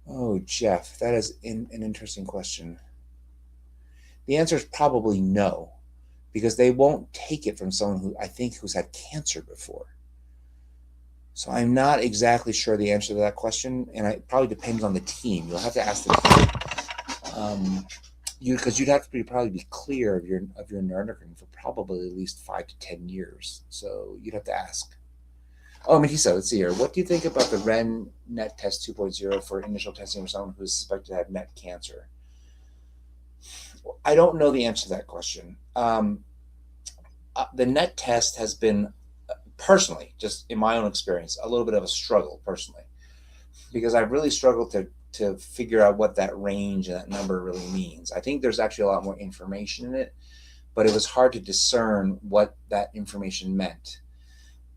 [SPEAKER 1] Oh, Jeff, that is an interesting question. The answer is probably no, because they won't take it from someone who's had cancer before. So I'm not exactly sure the answer to that question, and it probably depends on the team. You'll have to ask the team. Because you'd have to probably be clear of your neuroendocrine for probably at least 5 to 10 years. So you'd have to ask. Oh, Matisa, let's see here. What do you think about the REN NET test 2.0 for initial testing for someone who's suspected to have NET cancer? I don't know the answer to that question. The NET test has been, personally, just in my own experience, a little bit of a struggle personally, because I've really struggled to figure out what that range and that number really means. I think there's actually a lot more information in it, but it was hard to discern what that information meant.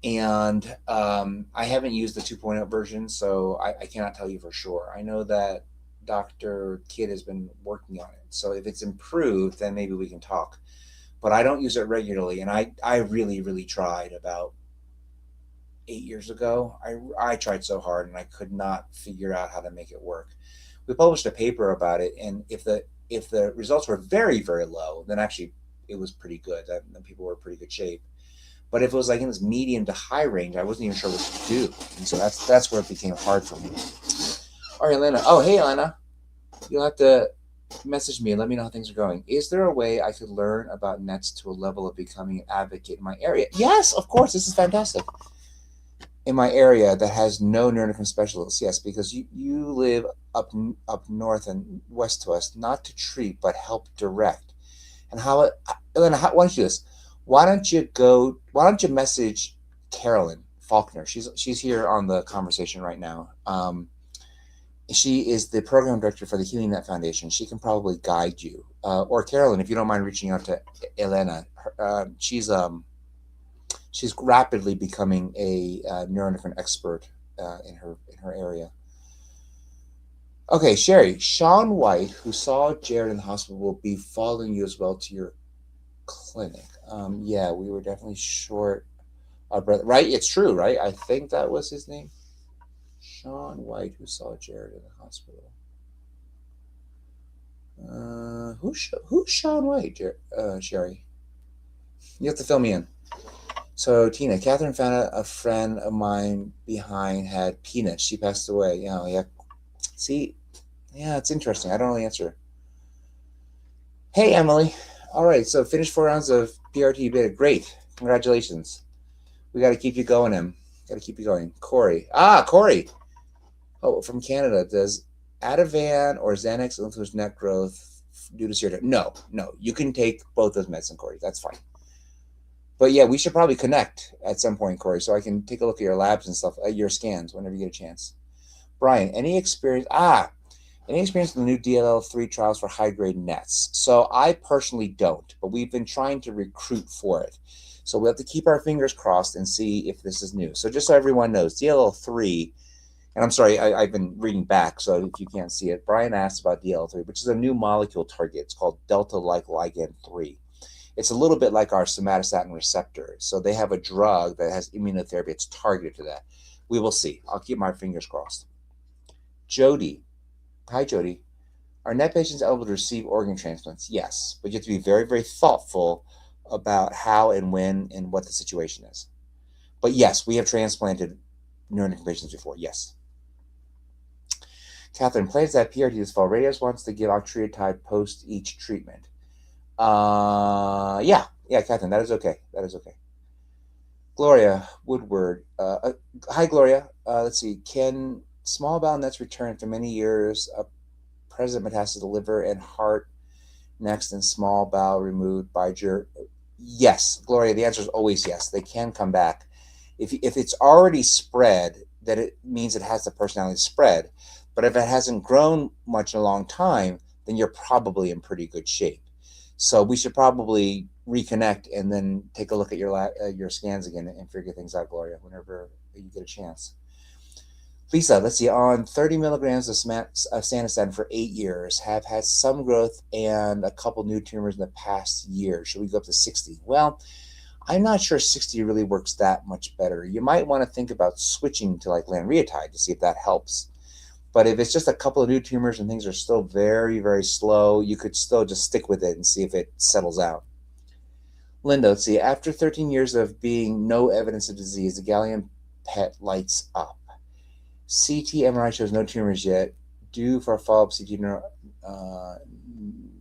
[SPEAKER 1] And I haven't used the 2.0 version, so I cannot tell you for sure. I know that Dr. Kidd has been working on it. So if it's improved, then maybe we can talk. But I don't use it regularly, and I really, really tried about 8 years ago. I tried so hard, and I could not figure out how to make it work. We published a paper about it, and if the results were very, very low, then actually it was pretty good. Then people were in pretty good shape. But if it was like in this medium to high range, I wasn't even sure what to do. And so that's where it became hard for me. All right, Elena. Oh, hey, Elena. You'll have to message me and let me know how things are going. Is there a way I could learn about NETs to a level of becoming an advocate in my area? Yes, of course. This is fantastic. In my area that has no neuroendocrine specialists, yes, because you live up north and west to us, not to treat, but help direct. And Elena, why don't you do this? Why don't you message Carolyn Faulkner? She's here on the conversation right now. She is the program director for the Healing Net Foundation. She can probably guide you. Or Carolyn, if you don't mind reaching out to Elena, she's rapidly becoming a neuroendocrine expert in her area. Okay, Sherry, Sean White, who saw Jared in the hospital, will be following you as well to your clinic. Yeah, we were definitely short our brother. Right? It's true, right? I think that was his name. Sean White, who saw Jared in the hospital. Who's Sean White, Sherry? You have to fill me in. So, Tina, Catherine found a friend of mine behind had peanuts. She passed away. Yeah. See, yeah, it's interesting. I don't know the answer. Hey, Emily. All right, so finished 4 rounds of PRT beta. Great. Congratulations. We got to keep you going, Em. Got to keep you going. Corey. Corey. Oh, from Canada. Does Ativan or Xanax influence net growth due to serotonin? No. You can take both those medicine, Corey. That's fine. But yeah, we should probably connect at some point, Corey, so I can take a look at your labs and stuff, your scans whenever you get a chance. Brian, any experience? Any experience with the new DLL3 trials for high grade nets? So I personally don't, but we've been trying to recruit for it. So we'll have to keep our fingers crossed and see if this is new. So just so everyone knows, DLL3, and I'm sorry, I've been reading back, so if you can't see it, Brian asked about DLL3, which is a new molecule target. It's called delta-like ligand 3. It's a little bit like our somatostatin receptor. So they have a drug that has immunotherapy. It's targeted to that. We will see. I'll keep my fingers crossed. Jody. Hi, Jody. Are NET patients eligible to receive organ transplants? Yes, but you have to be very, very thoughtful about how and when and what the situation is. But yes, we have transplanted neuroendocrine patients before. Yes. Catherine, plans that PRT this fall. Radios wants to give octreotide post each treatment. Yeah, Catherine, that is okay. That is okay. Gloria Woodward. Hi, Gloria. Let's see. Can small bowel nets return after many years of present metastasis to the liver and heart next and small bowel removed by Yes, Gloria, the answer is always yes. They can come back. If it's already spread, that it means it has the personality to spread. But if it hasn't grown much in a long time, then you're probably in pretty good shape. So we should probably reconnect and then take a look at your scans again and figure things out, Gloria, whenever you get a chance. Lisa, let's see, on 30 milligrams of sandostatin for 8 years, have had some growth and a couple new tumors in the past year. Should we go up to 60? Well, I'm not sure 60 really works that much better. You might want to think about switching to like lanreotide to see if that helps. But if it's just a couple of new tumors and things are still very, very slow, you could still just stick with it and see if it settles out. Linda, let's see, after 13 years of being no evidence of disease, the gallium PET lights up. CT MRI shows no tumors yet. Due for a follow-up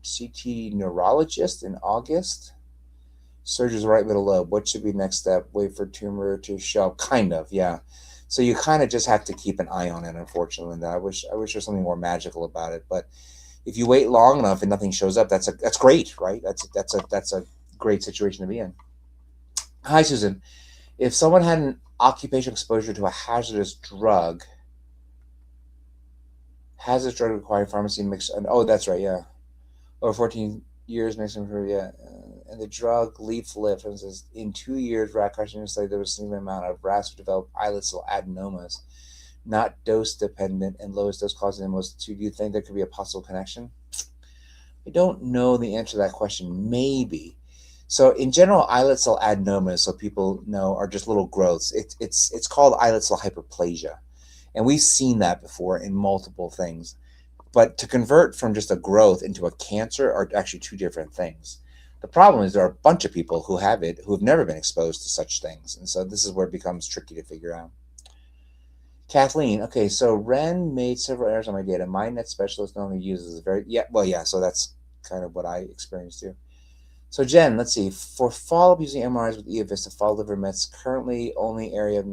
[SPEAKER 1] CT neurologist in August. Surgery's right middle lobe. What should be next step? Wait for tumor to show. Kind of, yeah. So you kind of just have to keep an eye on it, unfortunately. I wish there's something more magical about it. But if you wait long enough and nothing shows up, that's great, right? That's a great situation to be in. Hi, Susan. If someone had an occupational exposure to a hazardous drug requiring pharmacy mix. Oh, that's right, yeah. Over 14 years mixing for, yeah. And the drug leaflet, for instance, in 2 years, rat carcinoma study, there was a significant amount of rats who developed islet cell adenomas, not dose dependent, and lowest dose causing the most. Do you think there could be a possible connection? I don't know the answer to that question. Maybe. So in general, islet cell adenomas, so people know, are just little growths. It's called islet cell hyperplasia. And we've seen that before in multiple things. But to convert from just a growth into a cancer are actually two different things. The problem is there are a bunch of people who have it who have never been exposed to such things. And so this is where it becomes tricky to figure out. Kathleen, okay, so Ren made several errors on my data. My net specialist normally uses so that's kind of what I experienced too. So Jen, let's see, for follow-up using MRIs with EOVIS to follow liver mets, currently only area of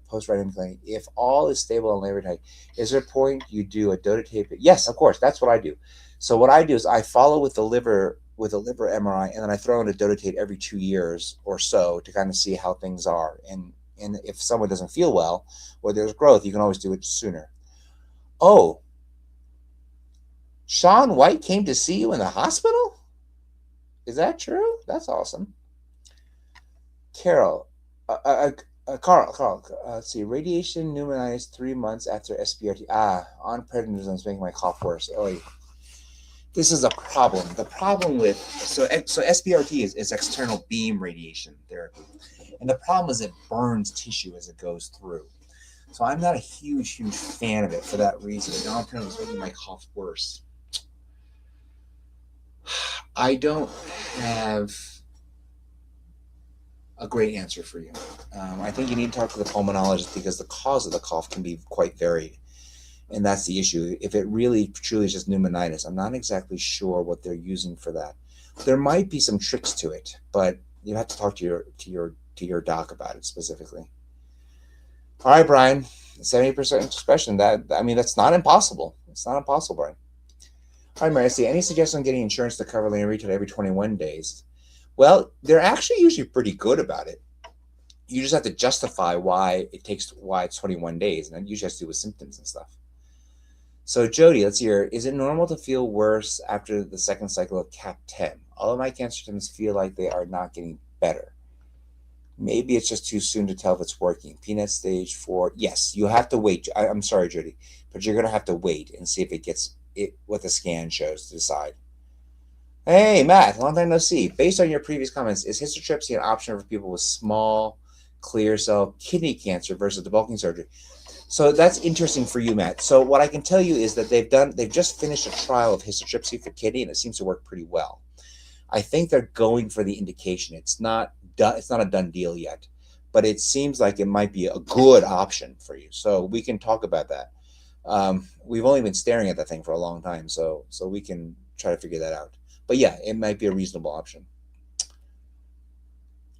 [SPEAKER 1] post-radium clinic. If all is stable on lanreotide, is there a point you do a dotatate? Yes, of course, that's what I do. So what I do is I follow with a liver MRI, and then I throw in a dotatate every 2 years or so to kind of see how things are. And if someone doesn't feel well or there's growth, you can always do it sooner. Oh, Sean White came to see you in the hospital? Is that true? That's awesome. Carol, Carl, let's see. Radiation pneumonitis 3 months after SBRT. On prednisone is making my cough worse. Oh, this is a problem. The problem with so SBRT is external beam radiation therapy, and the problem is it burns tissue as it goes through. So I'm not a huge fan of it for that reason. Now prednisone is making my cough worse. I don't have a great answer for you. I think you need to talk to the pulmonologist because the cause of the cough can be quite varied. And that's the issue. If it really truly is just pneumonitis, I'm not exactly sure what they're using for that. There might be some tricks to it, but you have to talk to your doc about it specifically. All right, Brian, 70% expression. That's not impossible. It's not impossible, Brian. All right, Mary, I see. Any suggestion on getting insurance to cover lanreotide every 21 days? Well, they're actually usually pretty good about it. You just have to justify why it's 21 days, and that usually has to do with symptoms and stuff. So Jody, let's hear. Is it normal to feel worse after the second cycle of CAP10? All of my cancer symptoms feel like they are not getting better. Maybe it's just too soon to tell if it's working. Peanut stage 4. Yes, you have to wait. I'm sorry, Jody, but you're gonna have to wait and see if it gets it what the scan shows to decide. Hey, Matt, long time no see. Based on your previous comments, is histotripsy an option for people with small, clear cell kidney cancer versus debulking surgery? So that's interesting for you, Matt. So what I can tell you is that they've just finished a trial of histotripsy for kidney, and it seems to work pretty well. I think they're going for the indication. It's not done. It's not a done deal yet, but it seems like it might be a good option for you. So we can talk about that. We've only been staring at that thing for a long time, so we can try to figure that out. But yeah, it might be a reasonable option.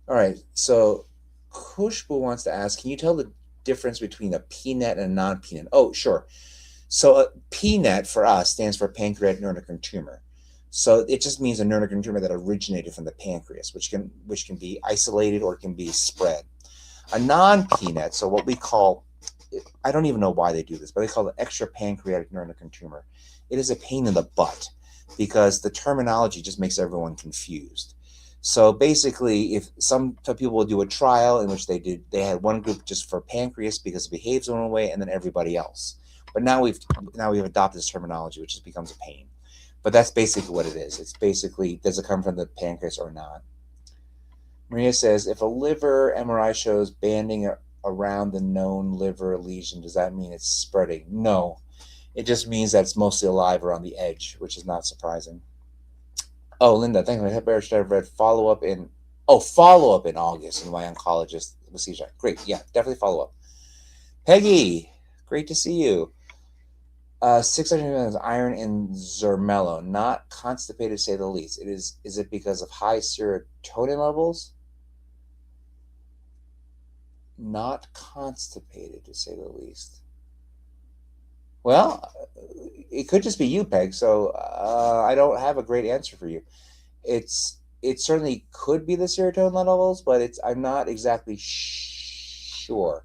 [SPEAKER 1] All right. So Kushbu wants to ask, can you tell the difference between a PNET and a non-PNET? Oh, sure. So a PNET for us stands for pancreatic neuroendocrine tumor. So it just means a neuroendocrine tumor that originated from the pancreas, which can be isolated or it can be spread. A non-PNET, so what we call, I don't even know why they do this, but they call it extra pancreatic neuroendocrine tumor. It is a pain in the butt because the terminology just makes everyone confused. So basically, if some people will do a trial in which they had one group just for pancreas because it behaves one way, and then everybody else. But now we've adopted this terminology, which just becomes a pain. But that's basically what it is. It's basically, does it come from the pancreas or not? Maria says, if a liver MRI shows banding around the known liver lesion, does that mean it's spreading? No. It just means that it's mostly alive or on the edge, which is not surprising. Oh, Linda, thank you. I should have read follow-up in August, and my oncologist will see you. Great. Yeah, definitely follow up. Peggy, great to see you. 600 milligrams iron in Zermello, not constipated to say the least. Is it because of high serotonin levels? Not constipated to say the least. Well, it could just be you, Peg. So I don't have a great answer for you. It certainly could be the serotonin levels, but I'm not exactly sure.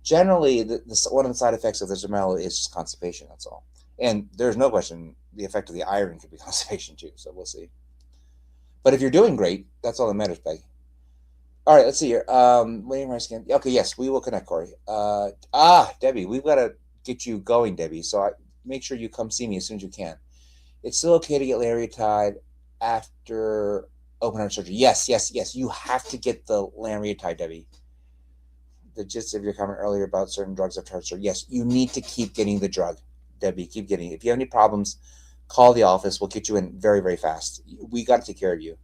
[SPEAKER 1] Generally, one of the side effects of the Zermello is just constipation. That's all. And there's no question the effect of the iron could be constipation too. So we'll see. But if you're doing great, that's all that matters, Peg. All right, let's see here. Waiting for my scan. Okay, yes, we will connect, Corey. Debbie, we've got to get you going, Debbie. So make sure you come see me as soon as you can. It's still okay to get lanreotide after open heart surgery. Yes. You have to get the lanreotide, Debbie. The gist of your comment earlier about certain drugs after heart surgery. Yes, you need to keep getting the drug, Debbie. Keep getting it. If you have any problems, call the office. We'll get you in very, very fast. We got to take care of you.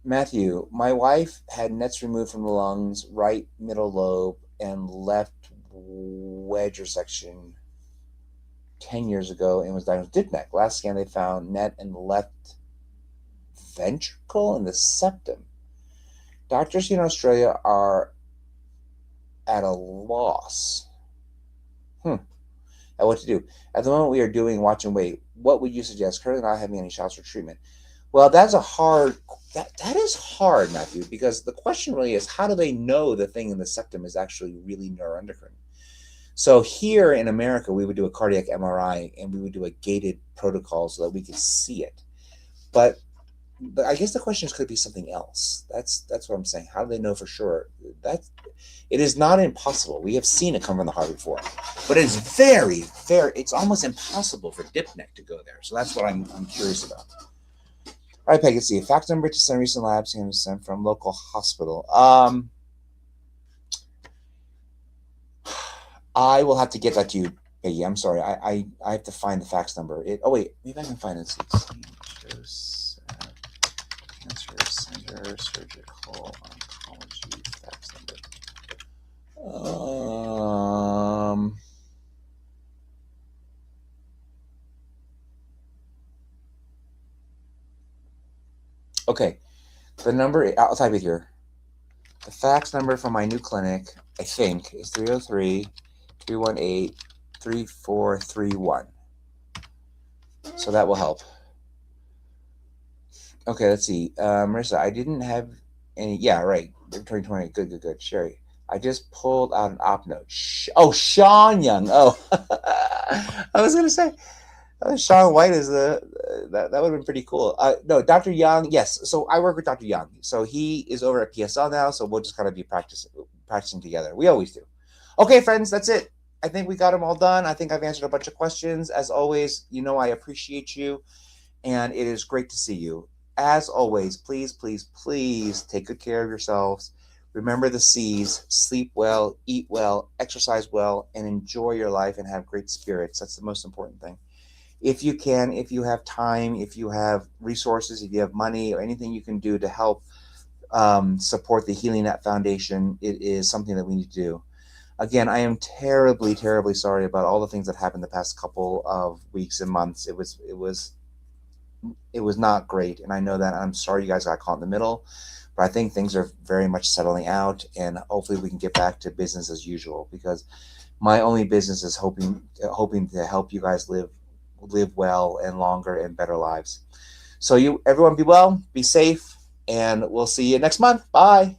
[SPEAKER 1] Matthew, my wife had nets removed from the lungs, right middle lobe, and left wedge resection 10 years ago and was diagnosed with neck. Last scan, they found net in the left ventricle and the septum. Doctors here in Australia are at a loss. At what to do. At the moment, we are doing watch and wait. What would you suggest? Currently not having any shots for treatment. Well, that is hard, Matthew, because the question really is, how do they know the thing in the septum is actually really neuroendocrine? So here in America, we would do a cardiac MRI and we would do a gated protocol so that we could see it. But I guess the question is, could it be something else? That's what I'm saying. How do they know for sure? It is not impossible. We have seen it come from the heart before, but it's very, very. It's almost impossible for dipneck to go there. So that's what I'm curious about. All right, Peggy, let's see. Fax number to send recent labs and sent from local hospital. I will have to get that to you, Peggy. I'm sorry. I have to find the fax number. Oh wait, maybe I can find it. Cancer Center Surgical Oncology fax number. Okay, the number, I'll type it here. The fax number for my new clinic, I think, is 303-318-3431. So that will help. Okay, let's see. Marissa, I didn't have any. Yeah, right. 2020. Good, good, good. Sherry, I just pulled out an op note. Oh, Sean Young. Oh, I was gonna say Sean White is that would have been pretty cool. No, Dr. Young. Yes. So I work with Dr. Young. So he is over at PSL now. So we'll just kind of be practicing together. We always do. Okay, friends, that's it. I think we got them all done. I think I've answered a bunch of questions. As always, I appreciate you, and it is great to see you. As always, please, please, please take good care of yourselves. Remember the C's: sleep well, eat well, exercise well, and enjoy your life and have great spirits. That's the most important thing. If you can, if you have time, if you have resources, if you have money or anything you can do to help support the Healing Net Foundation, it is something that we need to do. Again, I am terribly, terribly sorry about all the things that happened the past couple of weeks and months. It was not great, and I know that. I'm sorry you guys got caught in the middle, but I think things are very much settling out, and hopefully we can get back to business as usual. Because my only business is hoping to help you guys live well and longer and better lives. So everyone be well, be safe, and we'll see you next month. Bye.